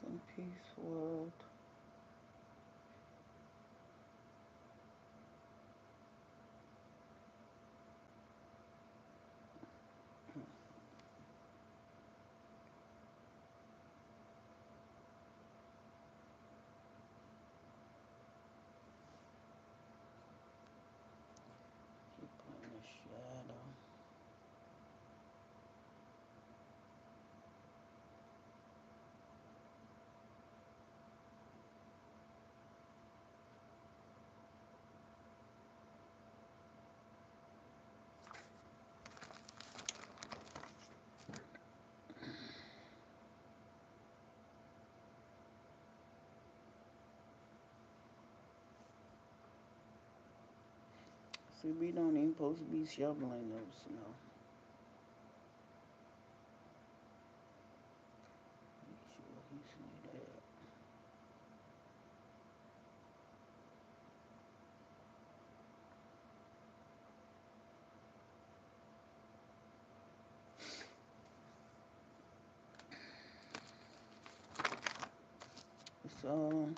in peace world. Keep putting the shadow. See, we don't even supposed to be shoveling no snow. Make sure he see that. So,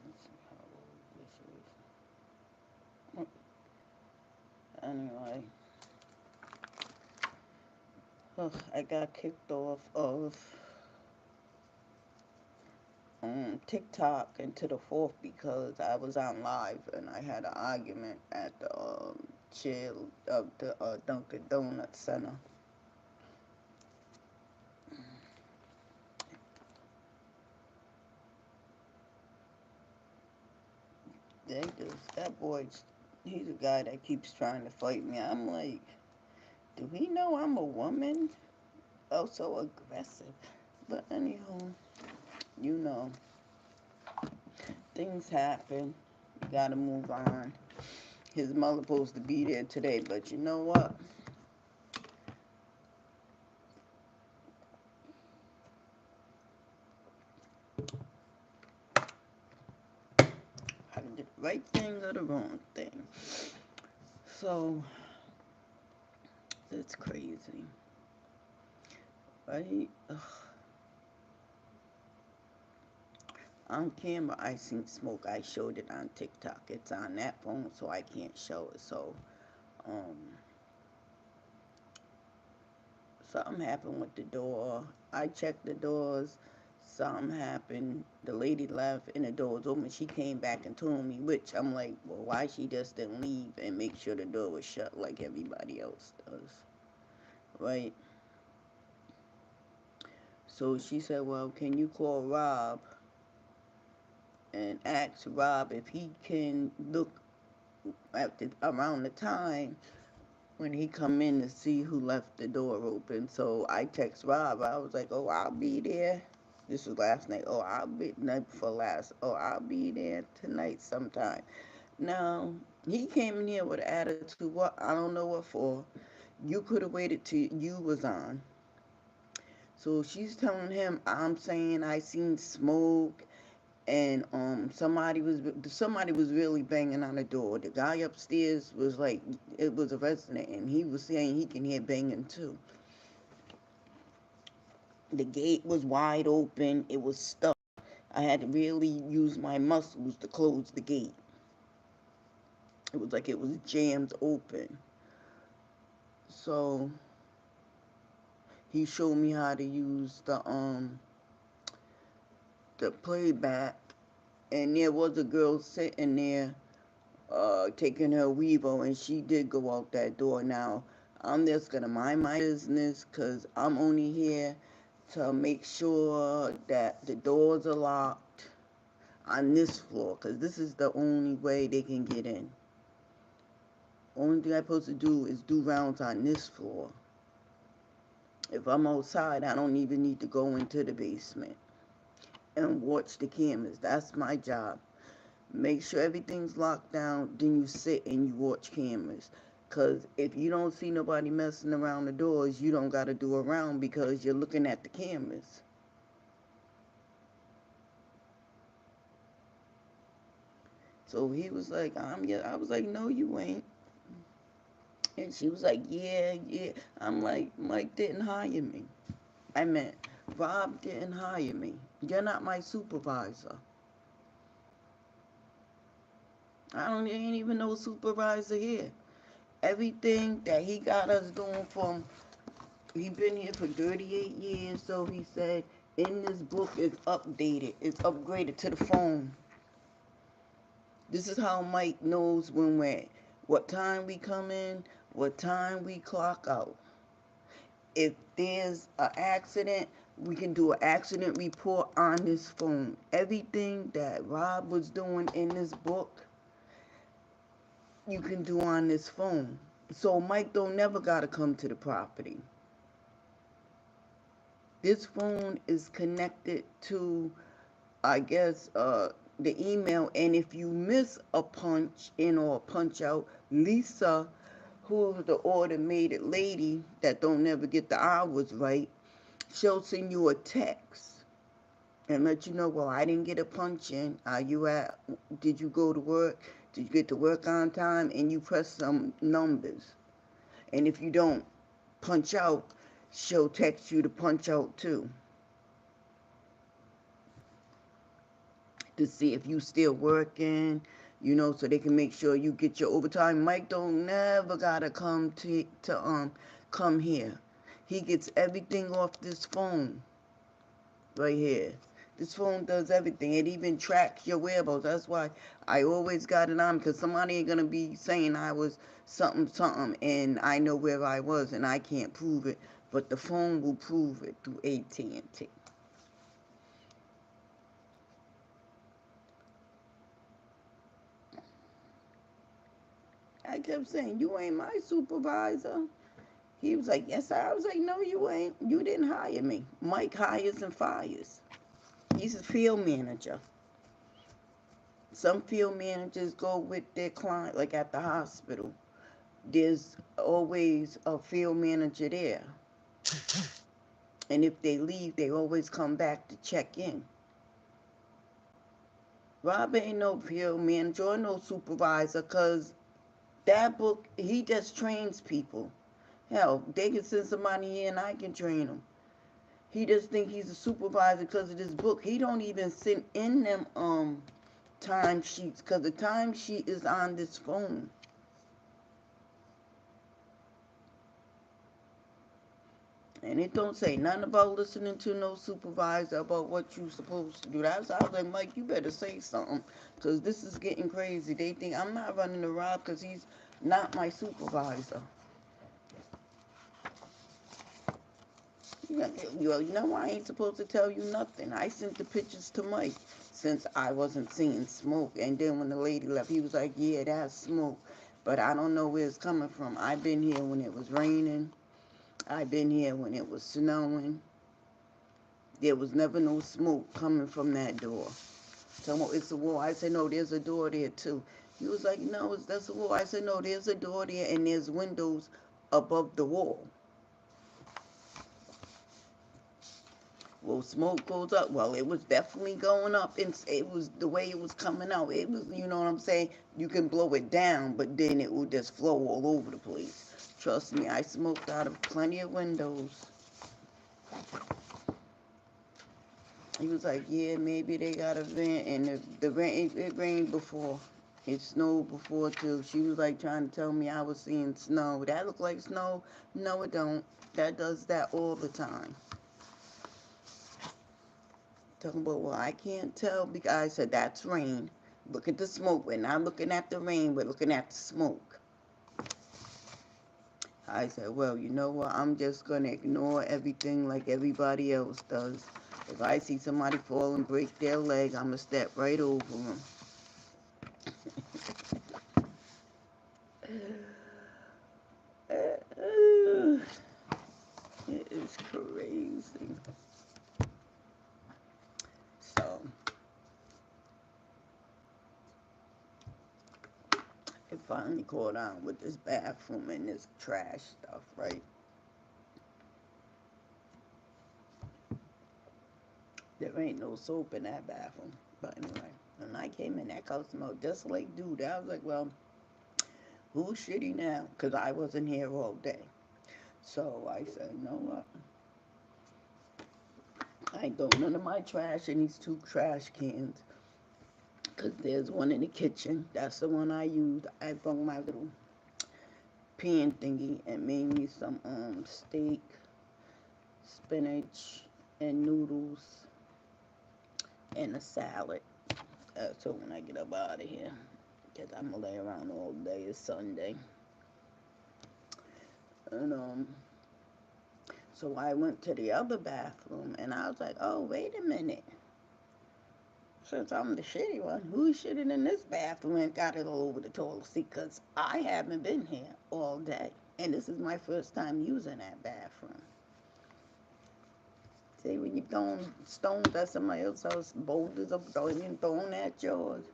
let's see how old this is. Anyway, I got kicked off of TikTok into the fourth because I was on live and I had an argument at the chair of the Dunkin' Donuts Center. That boy, he's a guy that keeps trying to fight me. I'm like, do he know I'm a woman? Oh, so aggressive. But anyhow, you know, things happen. You gotta move on. His mother supposed to be there today, but you know what? I did the right thing or the wrong thing. So, it's crazy, right? On camera, I seen smoke. I showed it on TikTok. It's on that phone, so I can't show it. So, um, something happened with the door. I checked the doors. Something happened. The lady left and the door was open. She came back and told me, which I'm like, well, why she just didn't leave and make sure the door was shut like everybody else does, right? So she said, well, can you call Rob and ask Rob if he can look around the time when he come in to see who left the door open. So I text Rob. I was like, oh, I'll be there. This was last night. Oh, I'll be night before last. Oh, I'll be there tonight sometime. Now he came in here with an attitude. What? I don't know what for. You could have waited till you was on. So she's telling him I'm saying I seen smoke and somebody was really banging on the door. The guy upstairs was like it was a resident and he was saying he can hear banging too. The gate was wide open, it was stuck. I had to really use my muscles to close the gate. It was like it was jammed open. So he showed me how to use the playback, and there was a girl sitting there taking her Weevo, and she did go out that door. Now, I'm just gonna mind my business because I'm only here to make sure that the doors are locked on this floor because this is the only way they can get in. Only thing I'm supposed to do is do rounds on this floor. If I'm outside, I don't even need to go into the basement and watch the cameras. That's my job. Make sure everything's locked down, then you sit and you watch cameras. Because if you don't see nobody messing around the doors, you don't got to do around because you're looking at the cameras. So he was like, I was like, no, you ain't. And she was like, yeah, yeah. I'm like, Mike didn't hire me. I meant, Rob didn't hire me. You're not my supervisor. I don't ain't even no supervisor here. Everything that he got us doing from, he been here for 38 years, so he said, in this book is updated. It's upgraded to the phone. This is how Mike knows when we're, what time we come in, what time we clock out. If there's an accident, we can do an accident report on this phone. Everything that Rob was doing in this book, you can do on this phone. So Mike don't never gotta come to the property. This phone is connected to, I guess, the email. And if you miss a punch in or a punch out, Lisa, who's the automated lady that don't never get the hours right, she'll send you a text and let you know, well, I didn't get a punch in. Are you at, did you go to work? Did you get to work on time? And you press some numbers. And if you don't punch out, she'll text you to punch out too, to see if you still working, so they can make sure you get your overtime. Mike don't never gotta come here. He gets everything off this phone right here. This phone does everything. It even tracks your whereabouts. That's why I always got it on, because somebody ain't gonna be saying I was something something and I know where I was and I can't prove it, but the phone will prove it through AT&T. I kept saying, you ain't my supervisor. He was like, yes, I was like, no, you ain't. You didn't hire me. Mike hires and fires. He's a field manager. Some field managers go with their client, like at the hospital. There's always a field manager there. And if they leave, they always come back to check in. Rob ain't no field manager or no supervisor, because that book, he just trains people. Hell, they can send somebody here and I can train them. He just think he's a supervisor because of this book. He don't even send in them time sheets, because the time sheet is on this phone. And it don't say nothing about listening to no supervisor about what you supposed to do. That's I was like, Mike, you better say something, because this is getting crazy. They think I'm not running the Rob because he's not my supervisor. You know I ain't supposed to tell you nothing. I sent the pictures to Mike since I wasn't seeing smoke. And then when the lady left, he was like, yeah, that's smoke. But I don't know where it's coming from. I've been here when it was raining. I've been here when it was snowing. There was never no smoke coming from that door. So it's a wall. I said, no, there's a door there too. He was like, no, that's a wall. I said, no, there's a door there and there's windows above the wall. Well, smoke goes up. Well, it was definitely going up, and it was the way it was coming out. It was, you know what I'm saying? You can blow it down, but then it will just flow all over the place. Trust me, I smoked out of plenty of windows. He was like, yeah, maybe they got a vent, and the rain, it rained before. It snowed before, too. She was like trying to tell me I was seeing snow. That look like snow? No, it don't. That does that all the time. Talking about, well, I can't tell, because I said, that's rain. Look at the smoke. We're not looking at the rain. We're looking at the smoke. I said, well, you know what? I'm just going to ignore everything like everybody else does. If I see somebody fall and break their leg, I'm going to step right over them. It is crazy. So, it finally caught on with this bathroom and this trash stuff, right? There ain't no soap in that bathroom. But anyway, when I came in, that house smelled just like dude. I was like, well, who's shitty now? Because I wasn't here all day. So I said, you know what? I ain't throw none of my trash in these 2 trash cans. Because there's one in the kitchen. That's the one I used. I brought my little pan thingy and made me some steak, spinach, and noodles, and a salad. So when I get up out of here, because I'm going to lay around all day. It's Sunday. And so I went to the other bathroom, and I was like, oh, wait a minute. Since I'm the shitty one, who's shitting in this bathroom and got it all over the toilet seat? Because I haven't been here all day. And this is my first time using that bathroom. See, when you're throwing stones at somebody else's house, boulders are thrown at yours.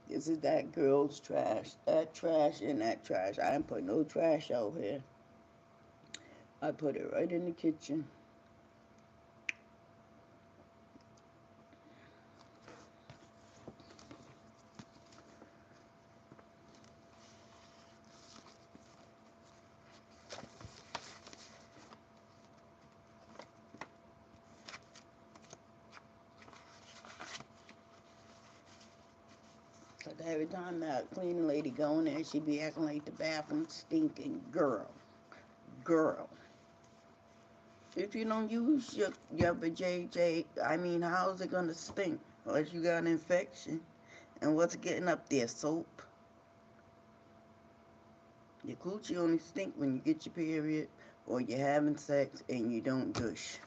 This is that girl's trash. That trash and that trash. I didn't put no trash out here. I put it right in the kitchen. Cause every time that cleaning lady go in there, she be acting like the bathroom stinking. Girl. If you don't use your vajayjay, I mean, how's it gonna stink? Unless you got an infection. And what's getting up there? Soap? Your coochie only stink when you get your period or you're having sex and you don't gush.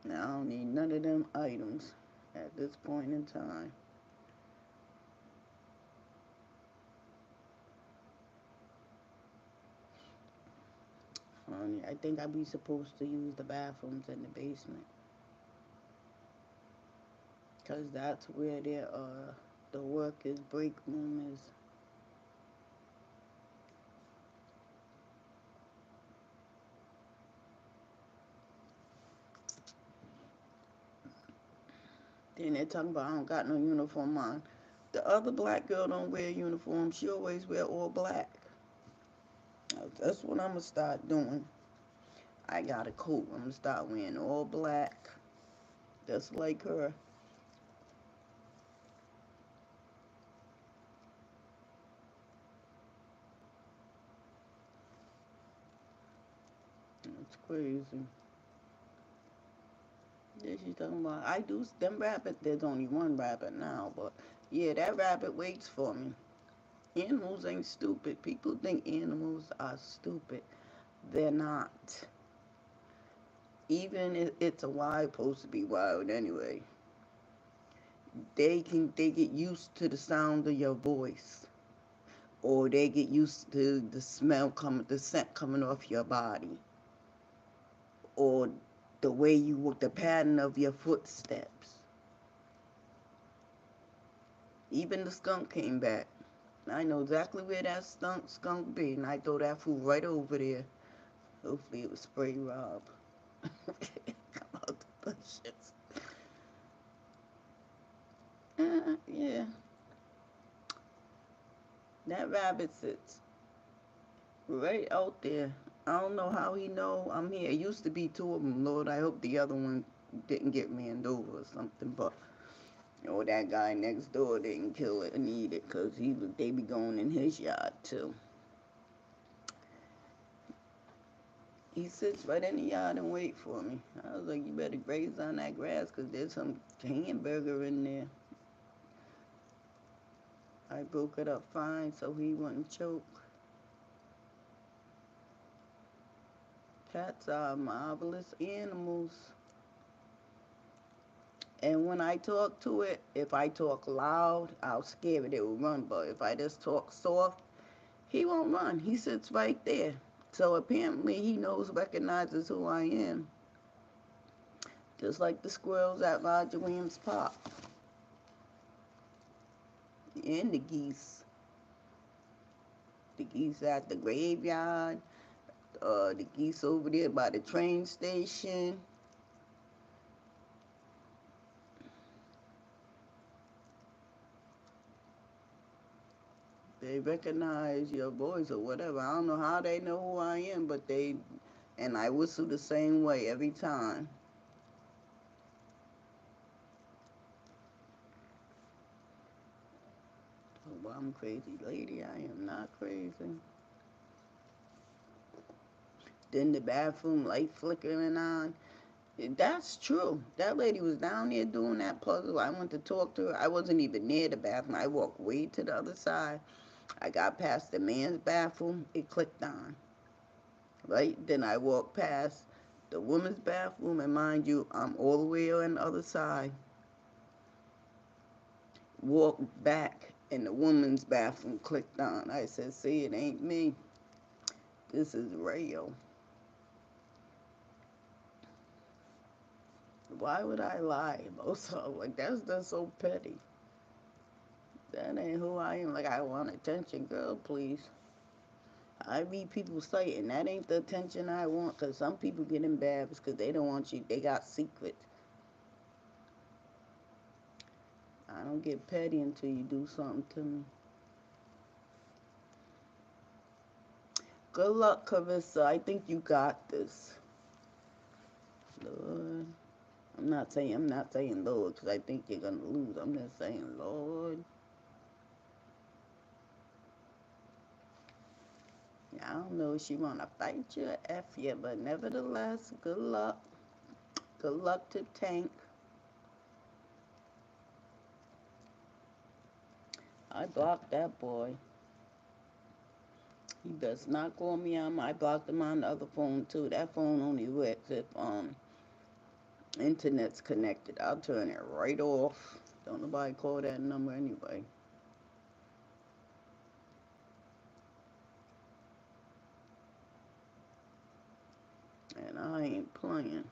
Now, I don't need none of them items at this point in time. I think I'd be supposed to use the bathrooms in the basement. Because that's where the workers' break room is. Then they're talking about I don't got no uniform on. The other black girl don't wear a uniform. She always wear all black. That's what I'm going to start doing. I got a coat. I'm going to start wearing all black. Just like her. It's crazy. Yeah, she's talking about, I do, them rabbit, there's only one rabbit now, but yeah, that rabbit waits for me. Animals ain't stupid. People think animals are stupid. They're not. Even if it's a wild, supposed to be wild anyway. They get used to the sound of your voice. Or they get used to the the scent coming off your body. Or the way you walk, the pattern of your footsteps. Even the skunk came back. I know exactly where that skunk be, and I throw that food right over there. Hopefully it was spray Rob. Come out the bushes. Yeah. That rabbit sits right out there. I don't know how he know I'm here. It used to be 2 of them. Lord, I hope the other one didn't get ran over or something. But that guy next door didn't kill it and eat it because they be going in his yard too. He sits right in the yard and wait for me. I was like, you better graze on that grass because there's some hamburger in there. I broke it up fine so he wouldn't choke. Cats are marvelous animals. And when I talk to it, if I talk loud, I'll scare it. It will run. But if I just talk soft, he won't run. He sits right there. So apparently he recognizes who I am. Just like the squirrels at Roger Williams Park. And the geese. The geese at the graveyard, the geese over there by the train station. They recognize your voice or whatever. I don't know how they know who I am, but they, and I whistle the same way every time. Oh, well, I'm crazy, lady. I am not crazy. Then the bathroom light flickering on. That's true. That lady was down there doing that puzzle. I went to talk to her. I wasn't even near the bathroom. I walked way to the other side. I got past the man's bathroom. It clicked on. Right? Then I walked past the woman's bathroom. And mind you, I'm all the way on the other side. Walked back. And the woman's bathroom clicked on. I said, see, it ain't me. This is real. Why would I lie about something? Like, that's just so petty. That ain't who I am. Like, I want attention, girl, please. I read people's site, and that ain't the attention I want, because some people get embarrassed because they don't want you. They got secrets. I don't get petty until you do something to me. Good luck, Carissa. I think you got this. Lord. I'm not saying Lord, because I think you're going to lose. I'm just saying, Lord. I don't know if she want to fight you or F you, but nevertheless, good luck. Good luck to Tank. I blocked that boy. He does not call me on my. I blocked him on the other phone too. That phone only works if internet's connected. I'll turn it right off. Don't nobody call that number anyway. And I ain't playing.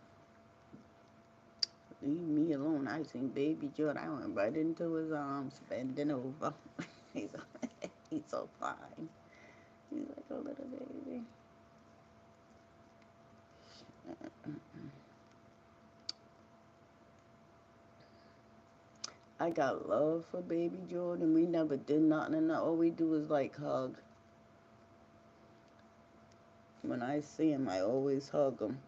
Leave me alone. I seen Baby Jordan. I went right into his arms, bending over. he's he's so fine. He's like a little baby. I got love for Baby Jordan. We never did nothing, and all we do is like hug. When I see him, I always hug him.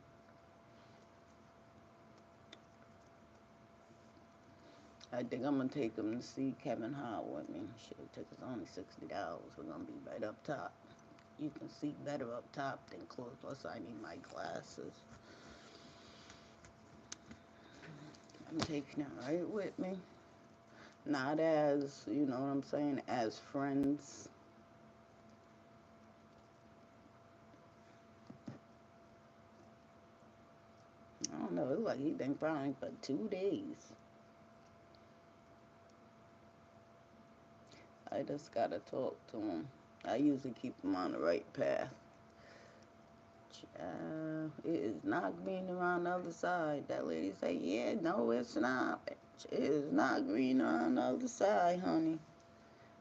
I think I'm gonna take him to see Kevin Hart with me. Shit, it took us only $60. We're gonna be right up top. You can see better up top than close. Plus, I need my glasses. I'm taking it right with me. Not as, you know what I'm saying, as friends. I don't know. It's like he been crying for 2 days. I just gotta talk to him. I usually keep him on the right path. It is not green around the other side. That lady say, yeah, no, it's not. It is not green around the other side, honey.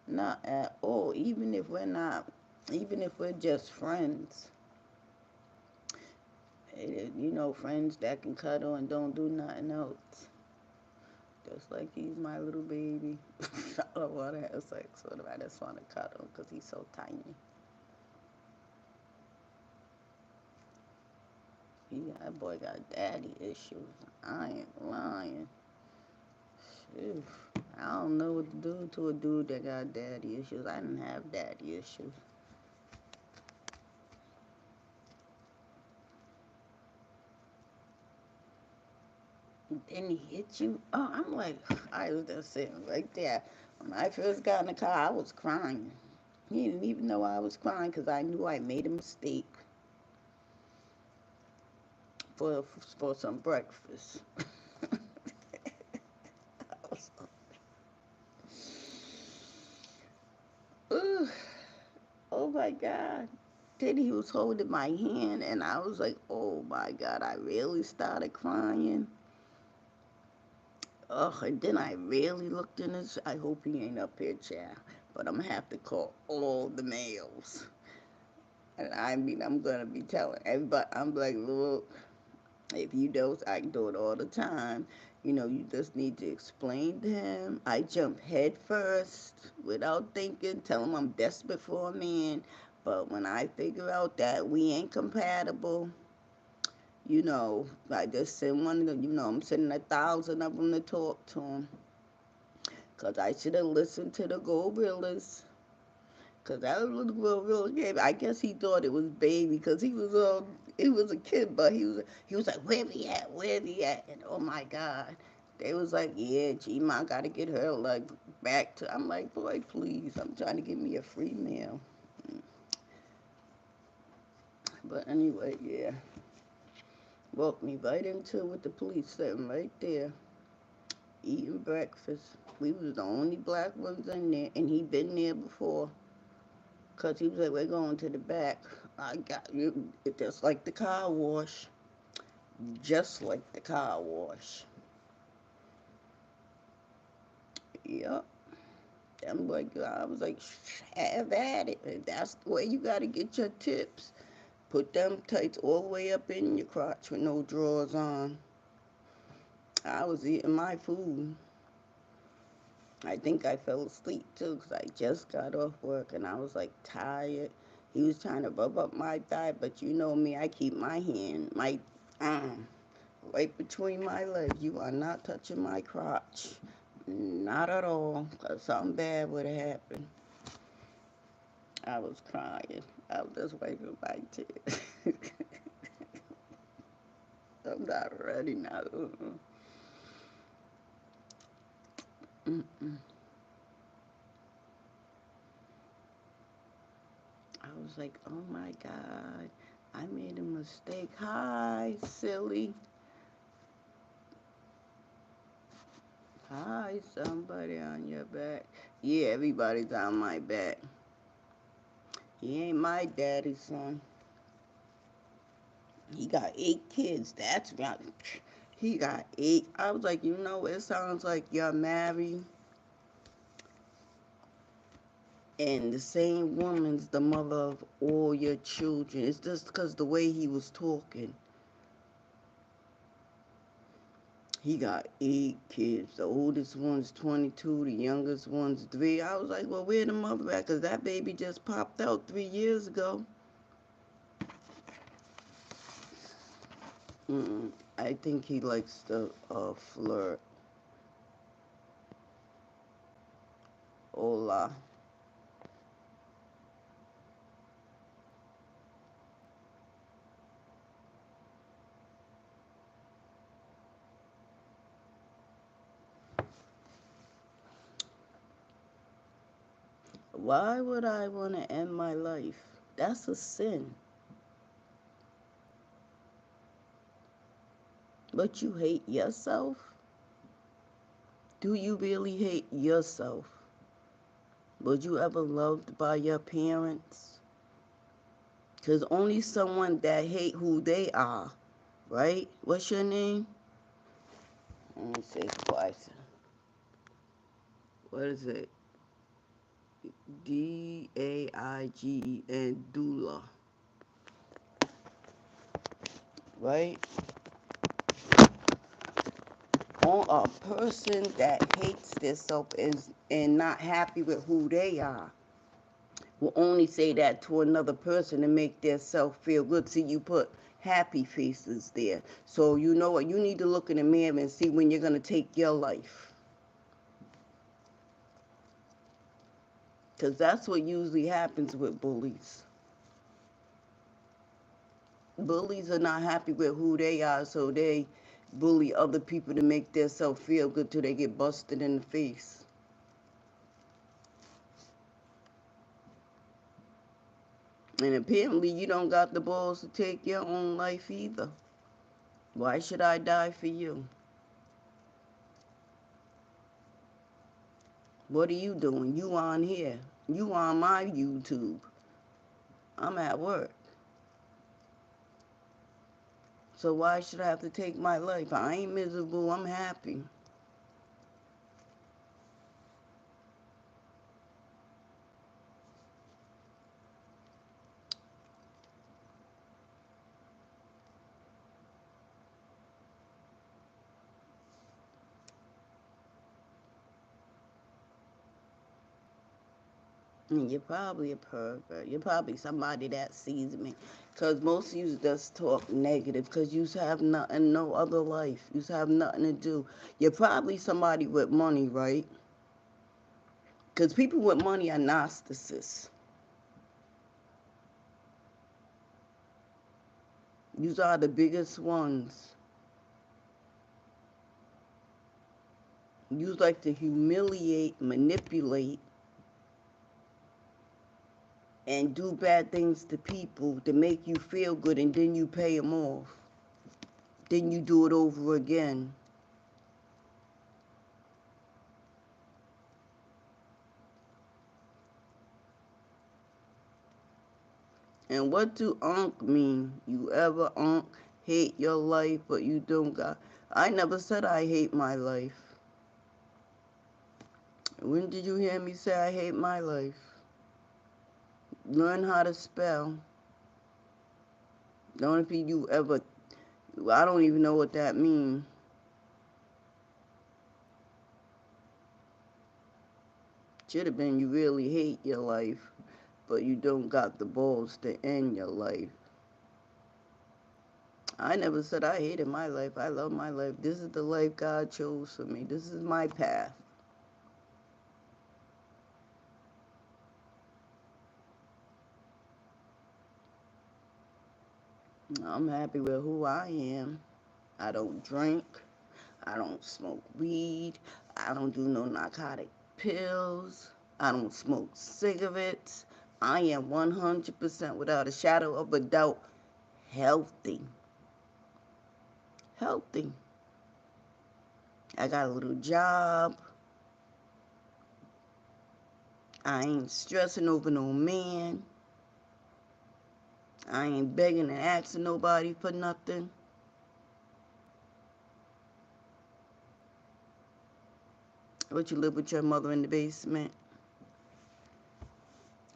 Not at all. Even if we're just friends. Friends that can cuddle and don't do nothing else. Just like he's my little baby. I don't want to have sex with him. I just want to cuddle him because he's so tiny. That boy got daddy issues. I ain't lying. Phew. I don't know what to do to a dude that got daddy issues. I didn't have daddy issues. Then he hit you. Oh, I'm like, I was just sitting right there. When I first got in the car, I was crying. He didn't even know I was crying because I knew I made a mistake for some breakfast. Ooh, oh my God. Then he was holding my hand, and I was like, oh my God, I really started crying. Ugh, and then I really looked in his. I hope he ain't up here, child. but I'm going to have to call all the males. And I mean, I'm going to be telling everybody, I'm like, look, if you don't, I do it all the time. You just need to explain to him. I jump head first without thinking, tell him I'm desperate for a man. But when I figure out that we ain't compatible, I just send one of them, I'm sending 1,000 of them to talk to him. Because I should have listened to the gorillas. Because that little gorilla gave, I guess he thought it was baby because he was a kid, but he was like, where we at? Where we at? And oh my God. They was like, yeah, G-Ma got to get her like back to, I'm like, boy, please, I'm trying to get me a free meal. But anyway, yeah. Walked me right into with the police sitting right there, eating breakfast. We was the only black ones in there, and he been there before. Because he was like, we're going to the back. I got you. Just like the car wash. Just like the car wash. Yep. I was like, have at it. That's the way you got to get your tips. Put them tights all the way up in your crotch with no drawers on. I was eating my food. I think I fell asleep too because I just got off work and I was like tired. He was trying to rub up my thigh, but you know me, I keep my hand, my arm, right between my legs. You are not touching my crotch. Not at all, because something bad would have happened. I was crying. I was just wiping my tears. I'm not ready now. Mm-mm. I was like, oh my God, I made a mistake. Hi, silly. Hi, somebody on your back. Yeah, everybody's on my back. He ain't my daddy's son. He got 8 kids. That's not. He got 8. I was like, it sounds like you're married and the same woman's the mother of all your children. It's just because the way he was talking. He got 8 kids. The oldest one's 22. The youngest one's 3. I was like, well, where the mother at? Because that baby just popped out 3 years ago. I think he likes to flirt. Hola. Why would I want to end my life? That's a sin. But you hate yourself? Do you really hate yourself? Was you ever loved by your parents? Because only someone that hate who they are, right? What's your name? Let me say twice. What is it? Daigen, Dula. Right? On a person that hates themselves and not happy with who they are will only say that to another person to make their self feel good. See, you put happy faces there. So you know what? You need to look in the mirror and see when you're going to take your life. Because that's what usually happens with bullies. Bullies are not happy with who they are, so they bully other people to make their self feel good till they get busted in the face. And apparently you don't got the balls to take your own life either. Why should I die for you? What are you doing? You on here. You on my YouTube. I'm at work. So why should I have to take my life? I ain't miserable. I'm happy. You're probably a pervert. You're probably somebody that sees me. Because most of you just talk negative because you have nothing, no other life. You have nothing to do. You're probably somebody with money, right? Because people with money are narcissists. These are the biggest ones. You like to humiliate, manipulate, and do bad things to people to make you feel good, and then you pay them off. Then you do it over again. And what do unk mean? You ever hate your life, but you don't got. I never said I hate my life. When did you hear me say I hate my life? Learn how to spell. Don't if you ever. I don't even know what that means. Should have been you really hate your life, but you don't got the balls to end your life. I never said I hated my life. I love my life. This is the life God chose for me. This is my path. I'm happy with who I am. I don't drink. I don't smoke weed. I don't do no narcotic pills. I don't smoke cigarettes. I am 100% without a shadow of a doubt healthy. Healthy. I got a little job. I ain't stressing over no man. I ain't begging and asking nobody for nothing. But you live with your mother in the basement?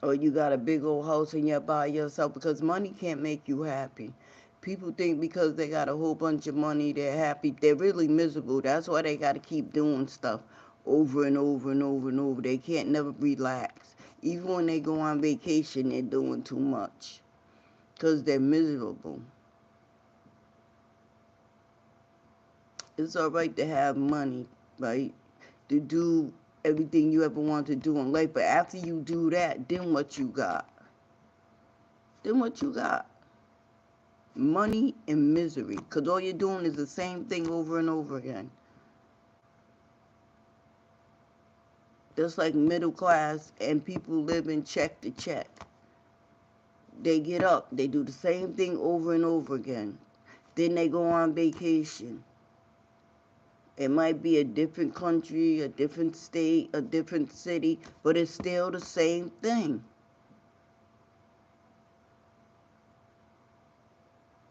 Or you got a big old house and you're by yourself? Because money can't make you happy. People think because they got a whole bunch of money, they're happy. They're really miserable. That's why they got to keep doing stuff over and over and over and over. They can't never relax. Even when they go on vacation, they're doing too much because they're miserable. It's all right to have money, right? To do everything you ever want to do in life. But after you do that, then what you got? Then what you got? Money and misery. Because all you're doing is the same thing over and over again. Just like middle class and people living check to check. They get up, they do the same thing over and over again. Then they go on vacation. It might be a different country, a different state, a different city, but it's still the same thing.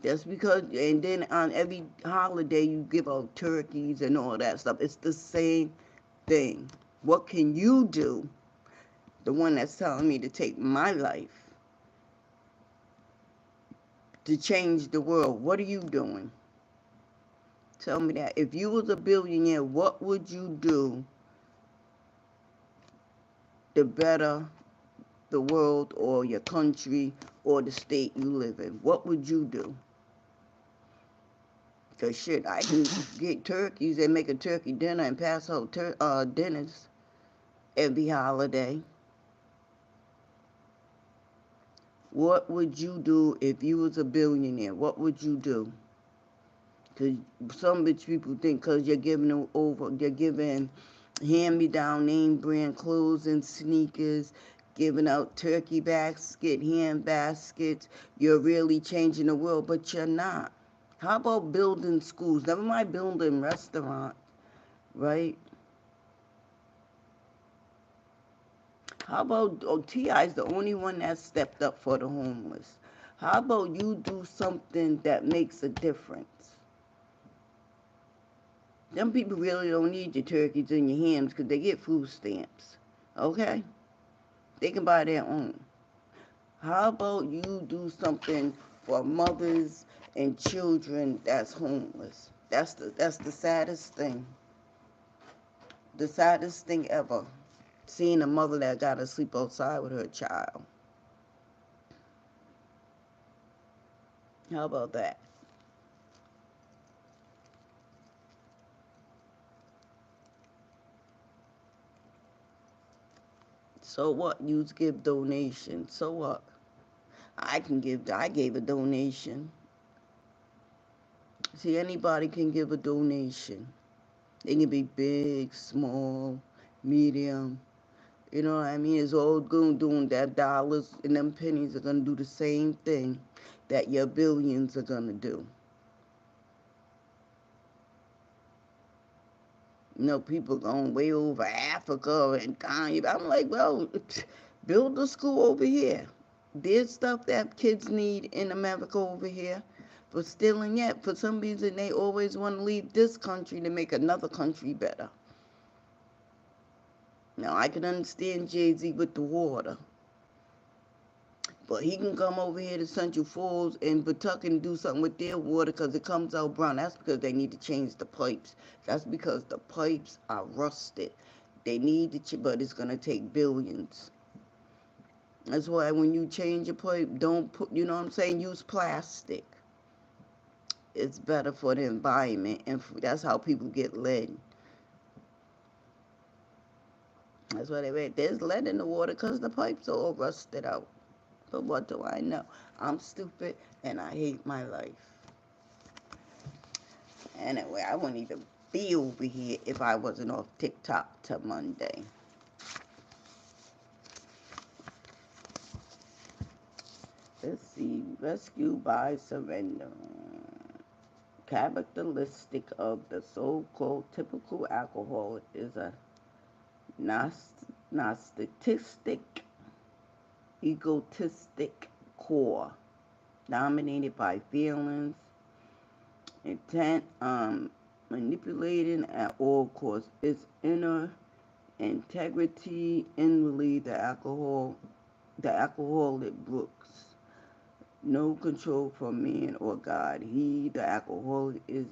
Just because, and then on every holiday you give out turkeys and all that stuff. It's the same thing. What can you do? The one that's telling me to take my life to change the world. What are you doing? Tell me that. If you was a billionaire, what would you do to better the world or your country or the state you live in? What would you do? Because shit, I can get turkeys and make a turkey dinner and pass out dinners every holiday. What would you do if you was a billionaire? What would you do? Because some rich people think because you're giving them over, you're giving hand-me-down name brand clothes and sneakers, giving out turkey basket, hand baskets, you're really changing the world, but you're not. How about building schools? Never mind building restaurants, right? How about, T.I. is the only one that stepped up for the homeless. How about you do something that makes a difference? Them people really don't need your turkeys and your hams because they get food stamps, okay? They can buy their own. How about you do something for mothers and children that's homeless? That's the saddest thing. The saddest thing ever. Seeing a mother that got to sleep outside with her child. How about that? So what? You give donations. So what? I gave a donation. See, anybody can give a donation. They can be big, small, medium. You know what I mean? It's all going doing that dollars and them pennies are going to do the same thing that your billions are going to do. You know, people going way over Africa and Ghana. I'm like, well, build a school over here. There's stuff that kids need in America over here. But still and yet, for some reason, they always want to leave this country to make another country better. Now, I can understand Jay-Z with the water. But he can come over here to Central Falls and Pawtucket and do something with their water because it comes out brown. That's because they need to change the pipes. That's because the pipes are rusted. They need to, but it's going to take billions. That's why when you change a pipe, don't put, you know what I'm saying, use plastic. It's better for the environment, and that's how people get lead. That's why they read, there's lead in the water because the pipes are all rusted out. But what do I know? I'm stupid and I hate my life. Anyway, I wouldn't even be over here if I wasn't off TikTok till Monday. Let's see. Rescue by surrender. Characteristic of the so-called typical alcoholic is a narcissistic, egotistic core dominated by feelings, intent, manipulating at all costs. Its inner integrity inwardly the alcoholic brooks. No control from man or God. He, the alcoholic, is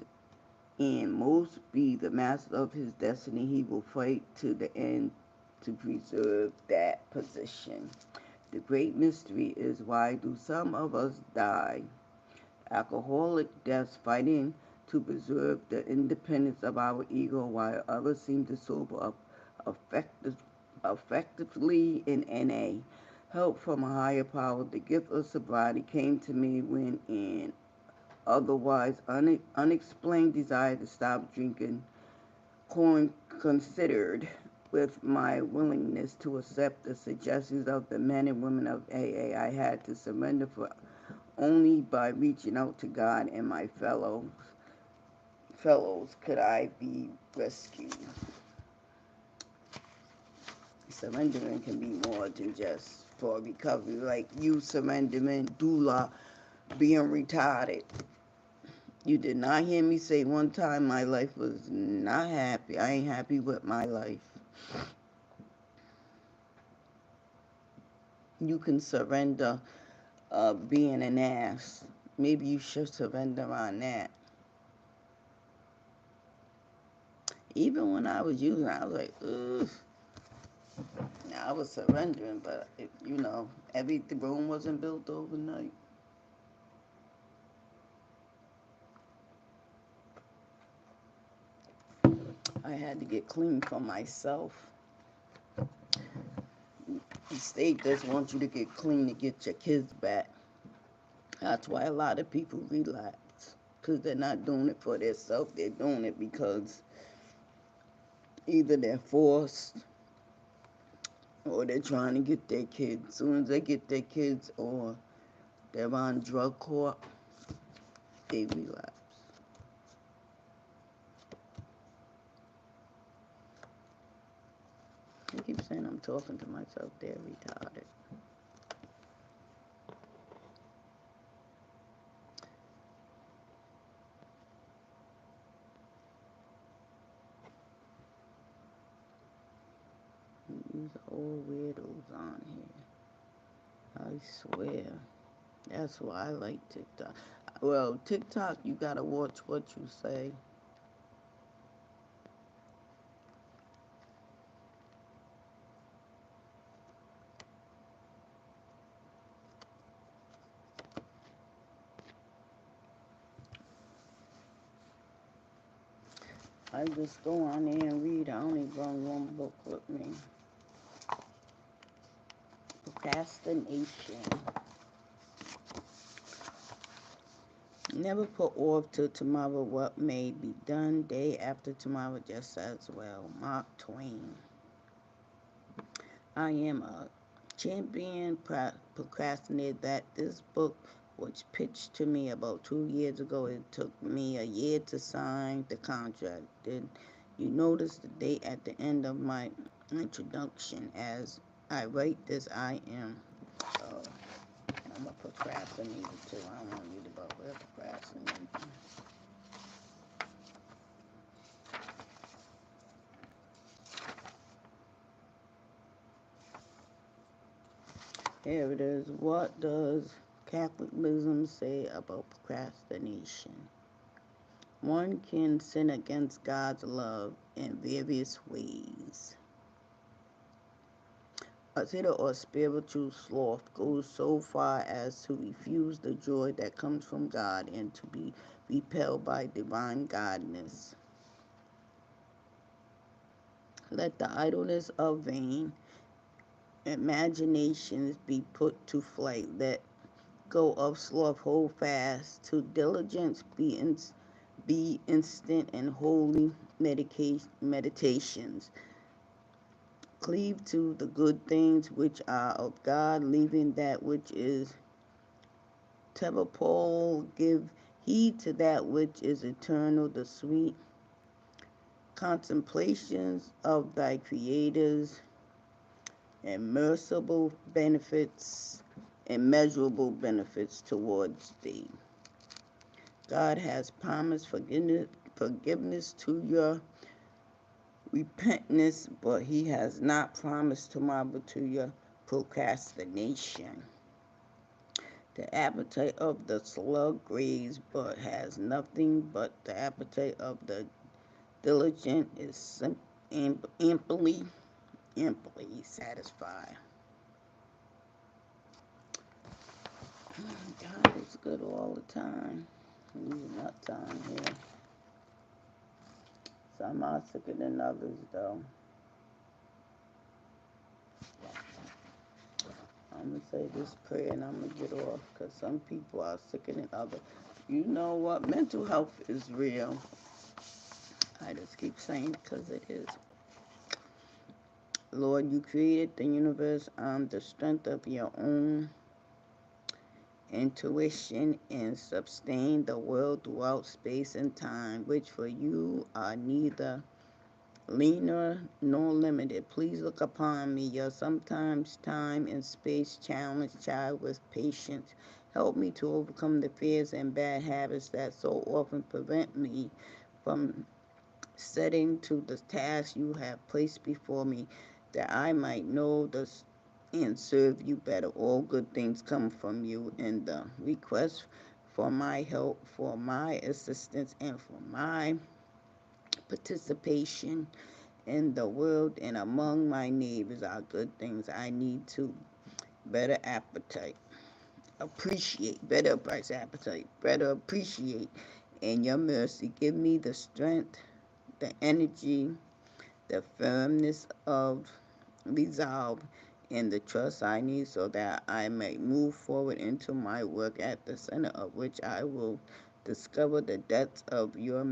and must be the master of his destiny. He will fight to the end to preserve that position. The great mystery is, why do some of us die alcoholic deaths fighting to preserve the independence of our ego, while others seem to sober up effectively in NA? Help from a higher power. The gift of sobriety came to me when an otherwise unexplained desire to stop drinking considered with my willingness to accept the suggestions of the men and women of AA. I had to surrender for only by reaching out to God and my fellows could I be rescued. Surrendering can be more than just for recovery, like you surrendering doula being retarded. You did not hear me say one time my life was not happy. I ain't happy with my life. You can surrender being an ass. Maybe you should surrender on that. Even when I was using it, I was like, ugh. I was surrendering, but the room wasn't built overnight. I had to get clean for myself. The state just wants you to get clean to get your kids back. That's why a lot of people relapse, because they're not doing it for themselves. They're doing it because either they're forced or they're trying to get their kids. As soon as they get their kids or they're on drug court, they relapse. I keep saying I'm talking to myself. They're retarded. These are all weirdos on here. I swear. That's why I like TikTok. Well, TikTok, you gotta watch what you say. I just go on there and read. I only bring one book with me. Procrastination. Never put off till tomorrow what may be done day after tomorrow just as well. Mark Twain. I am a champion procrastinator. That this book was pitched to me about 2 years ago. It took me a year to sign the contract. Did you notice the date at the end of my introduction? As I write this, I am I'm a procrastinator too. I don't want to read about real procrastinating. Here it is. What does Catholicism say about procrastination? One can sin against God's love in various ways. A sinner or spiritual sloth goes so far as to refuse the joy that comes from God and to be repelled by divine guidance. Let the idleness of vain imaginations be put to flight. Let go of sloth, hold fast to diligence, be instant and holy meditations. Cleave to the good things which are of God, leaving that which is temporal. Give heed to that which is eternal, the sweet contemplations of thy Creator's immeasurable benefits towards thee. God has promised forgiveness to your repentance, but he has not promised tomorrow to your procrastination. The appetite of the slug graze, but has nothing, but the appetite of the diligent is amply satisfied. God is good all the time. He's not time here. Some are sicker than others, though. I'm going to say this prayer and I'm going to get off, because some people are sicker than others. You know what? Mental health is real. I just keep saying it because it is. Lord, you created the universe on the strength of your own intuition and sustain the world throughout space and time, which for you are neither linear nor limited. Please look upon me, your sometimes time and space challenged child, with patience. Help me to overcome the fears and bad habits that so often prevent me from setting to the task you have placed before me, that I might know this and serve you better. All good things come from you, and the request for my help, for my assistance, and for my participation in the world and among my neighbors are good things. I need to better appetite, better appreciate. In your mercy, give me the strength, the energy, the firmness of resolve, and the trust I need so that I may move forward into my work, at the center of which I will discover the depths of your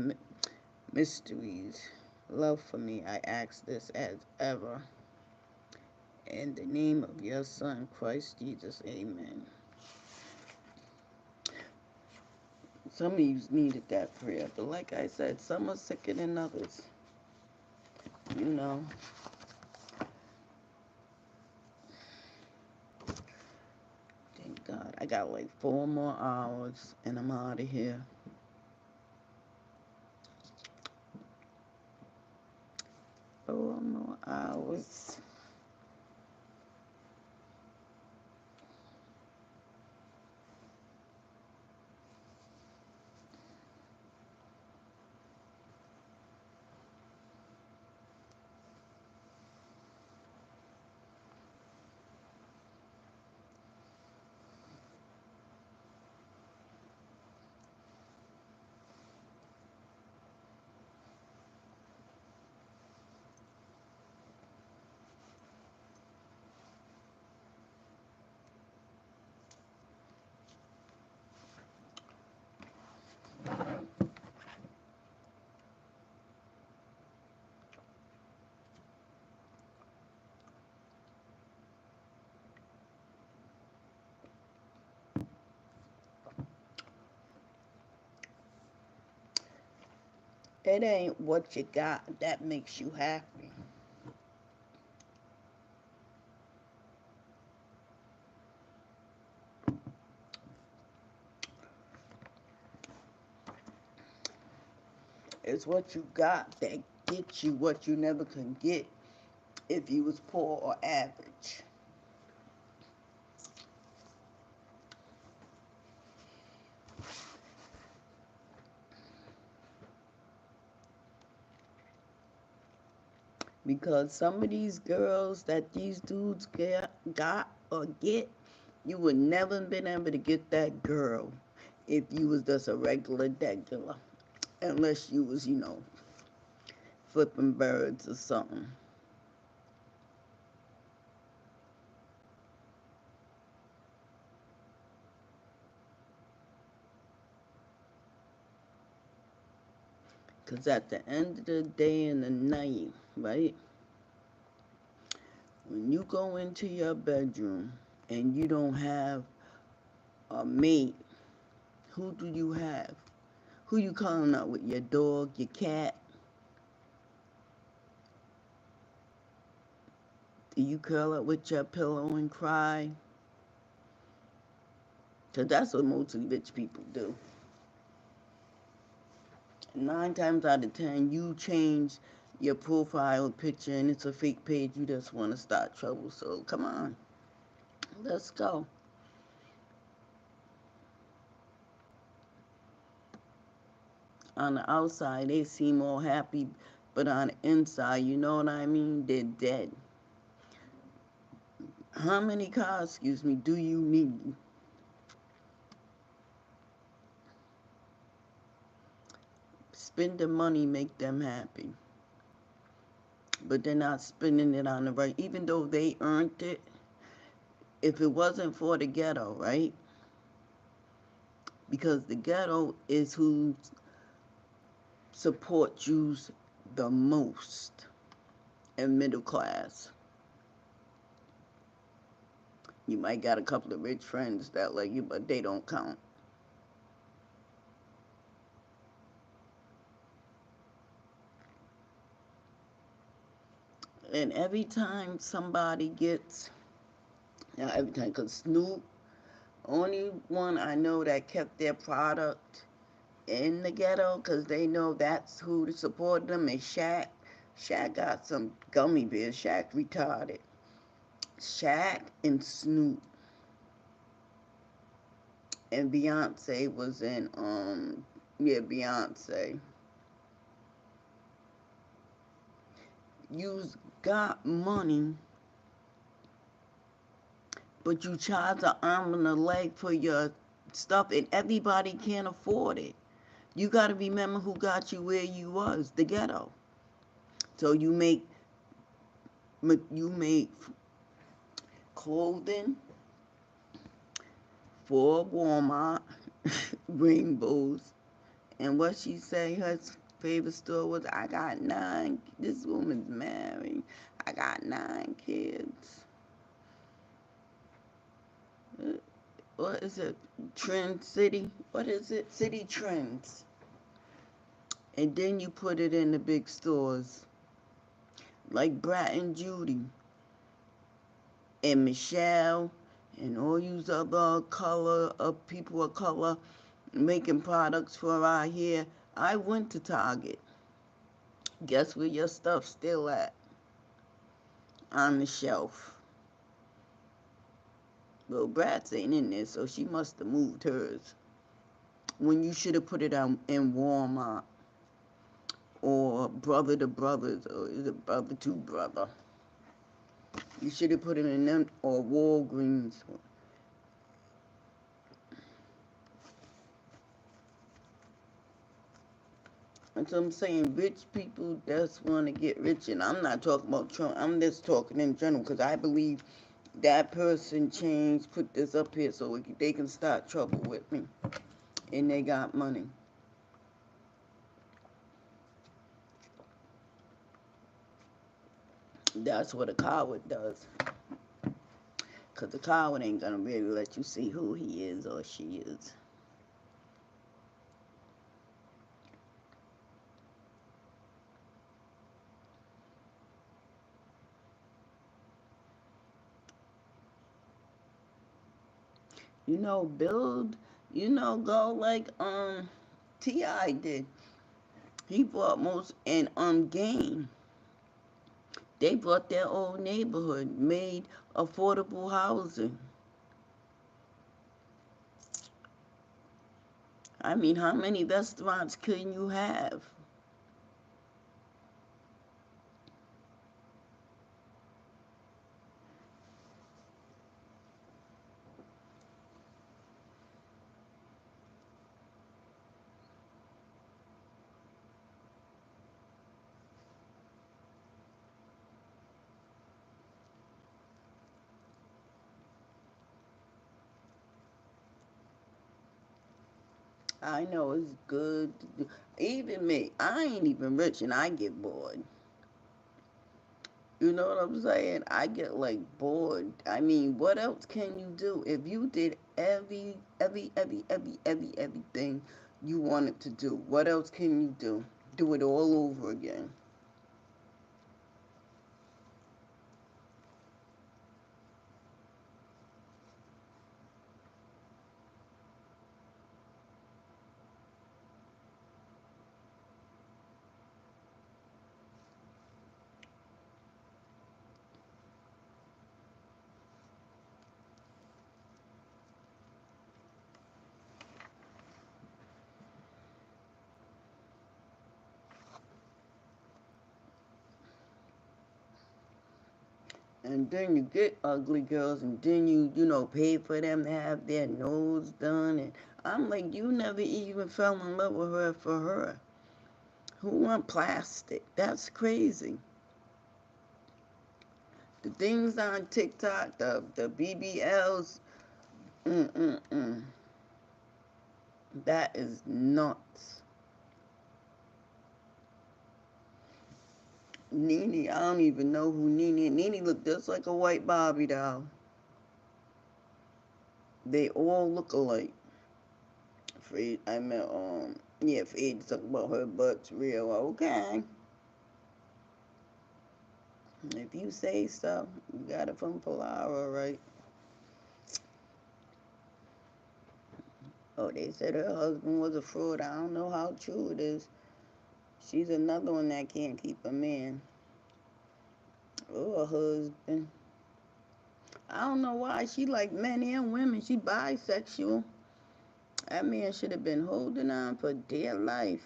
mysteries. Love for me, I ask this as ever. In the name of your Son, Christ Jesus, amen. Some of you needed that prayer, but like I said, some are sicker than others. You know. Thank God. I got like 4 more hours and I'm out of here. 4 more hours. It ain't what you got that makes you happy. It's what you got that gets you what you never can get if you was poor or average. Because some of these girls that these dudes got or get, you would never been able to get that girl if you was just a regular. Unless you was, flipping birds or something. Because at the end of the day and the night, right, when you go into your bedroom and you don't have a mate, who do you have? Who you calling out with? Your dog, your cat? Do you curl up with your pillow and cry? Because that's what mostly rich people do. 9 times out of 10, you change your profile picture and it's a fake page. You just want to start trouble. So come on, let's go. On the outside, they seem all happy, but on the inside, you know what I mean? They're dead. How many cars, do you need? Spend the money, make them happy. But they're not spending it on the right, even though they earned it. If it wasn't for the ghetto, right? Because the ghetto is who supports you the most in middle class. You might got a couple of rich friends that like you, but they don't count. And every time somebody gets, every time, because Snoop, only one I know that kept their product in the ghetto, because they know that's who to support them, is Shaq. Shaq got some gummy bears. Shaq retarded. Shaq and Snoop and Beyonce was in, Beyonce. You got money, but you charge an arm and a leg for your stuff, and everybody can't afford it. You got to remember who got you where you was, the ghetto. So you make clothing for Walmart, rainbows, and what she say her favorite store was, I got 9. This woman's married. I got 9 kids. What is it? Trend City? What is it? City Trends. And then you put it in the big stores like Brat and Judy and Michelle and all these other people of color making products for our here. I went to Target. Guess where your stuff's still at? On the shelf. Well, Brat's ain't in there, so she must have moved hers. When you should have put it out in Walmart or Brother to Brothers, or is it Brother to Brother? You should have put it in them, or Walgreens. That's what I'm saying. Rich people just want to get rich, and I'm not talking about Trump. I'm just talking in general, because I believe that person changed, put this up here so they can start trouble with me, and they got money. That's what a coward does, because the coward ain't gonna really let you see who he is or she is. Build, go like T.I. did. He brought most and Game. They brought their old neighborhood, made affordable housing. I mean, how many restaurants can you have? I know it's good to do. Even me, I ain't even rich and I get bored. You know what I'm saying? I get like bored. I mean, what else can you do? If you did everything you wanted to do, what else can you do? Do it all over again. And then you get ugly girls, and then you pay for them to have their nose done. And I'm like, you never even fell in love with her for her. Who want plastic? That's crazy. The things on TikTok, the BBLs, mm-mm-mm. That is nuts. Nene, I don't even know who Nene. Nene looked just like a white Barbie doll. They all look alike. Afraid I meant yeah, afraid to talk about her butt's real. Okay. If you say so, you got it from Polara, right? Oh, they said her husband was a fraud. I don't know how true it is. She's another one that can't keep a man. Oh, a husband. I don't know why she like men and women. She bisexual. That man should have been holding on for dear life.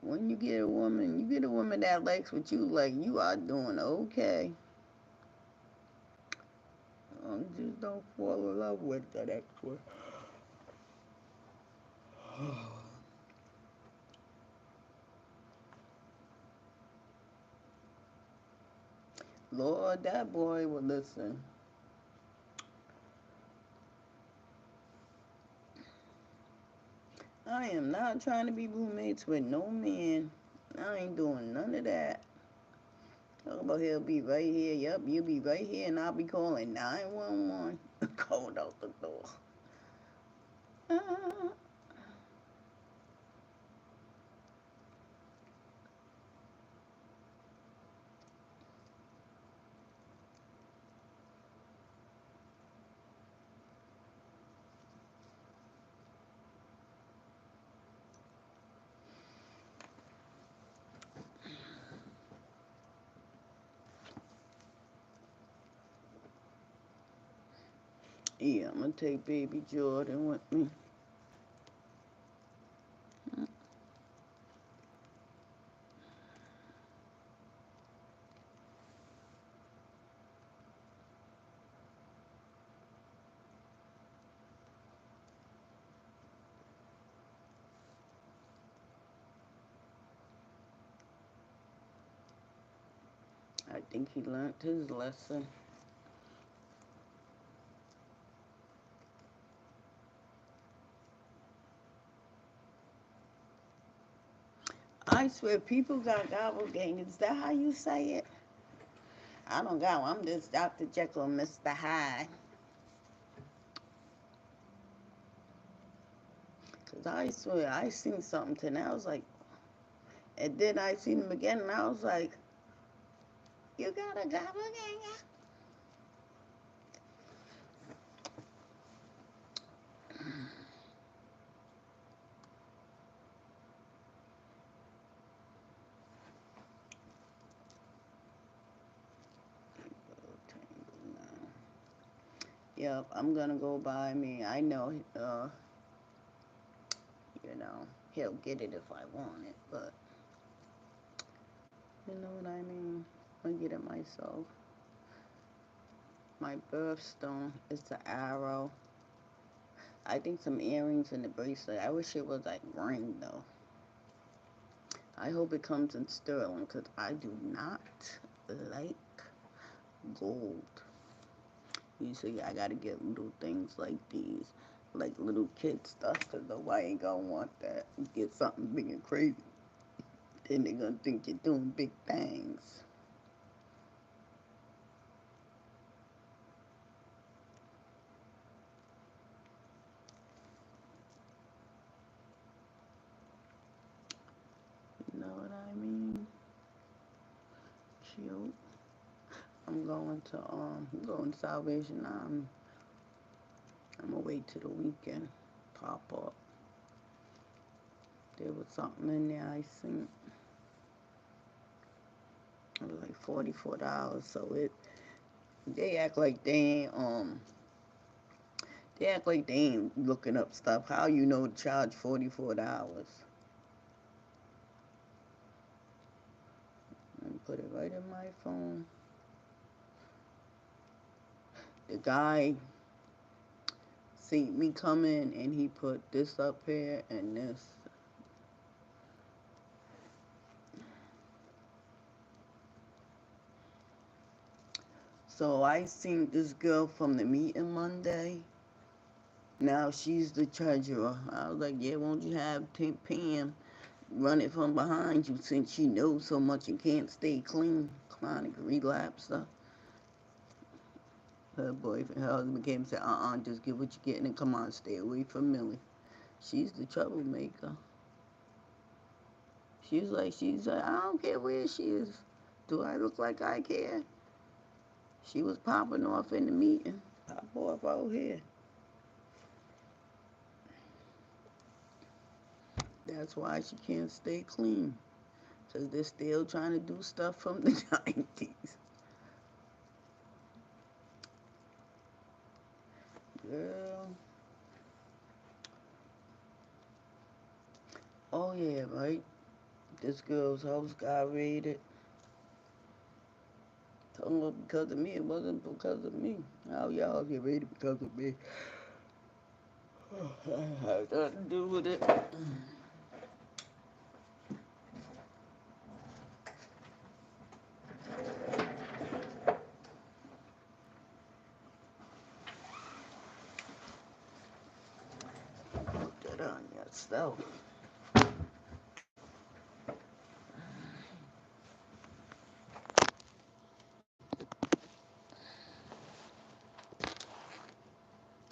When you get a woman that likes what you like, you are doing okay. Just don't fall in love with that extra. Lord, that boy would listen. I am not trying to be roommates with no man. I ain't doing none of that. Talk about he'll be right here. Yep, you'll be right here, and I'll be calling 911. Cold out the door. Uh, yeah, I'm gonna take baby Jordan with me. I think he learned his lesson. I swear, people got gobble gang. Is that how you say it? I don't got one. I'm just Dr. Jekyll and Mr. Hyde. Because I swear, I seen something today. I was like, and then I seen him again, and I was like, you got a gobble gang? Yep, I'm gonna go buy me. I know, you know, he'll get it if I want it, but you know what I mean. I'll get it myself. My birthstone is the arrow. I think some earrings and the bracelet. I wish it was like ring though. I hope it comes in sterling because I do not like gold. Usually I gotta get little things like these, like little kid stuff, because nobody ain't gonna want that. You get something big and crazy, then they're gonna think you're doing big things. You know what I mean? Cute. I'm going to Salvation Army. I'm gonna wait till the weekend. Pop up. There was something in there I seen. It was like $44. So they act like they act like they ain't looking up stuff. How you know to charge $44? And put it right in my phone. The guy seen me come in and he put this up here and this. So I seen this girl from the meeting Monday. Now she's the treasurer. I was like, yeah, won't you have Pam run it from behind you since she knows so much and can't stay clean? Chronic relapse. Her boyfriend, her husband came and said, just get what you're getting and come on, stay away from Millie. She's the troublemaker. She's like, I don't care where she is. Do I look like I care? She was popping off in the meeting. Pop off out here. That's why she can't stay clean. Because they're still trying to do stuff from the 90s. Girl. Oh, yeah, right? This girl's house got raided. Told her because of me. It wasn't because of me. How y'all get raided because of me? Had nothing to do with it. Put that on yourself.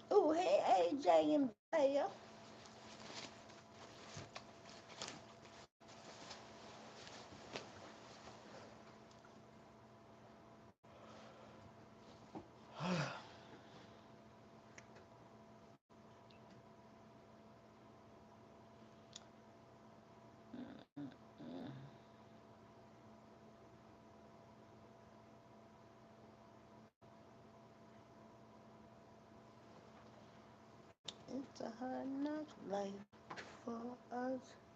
Oh, hey, AJ and Baya. It's a hard knock life for us.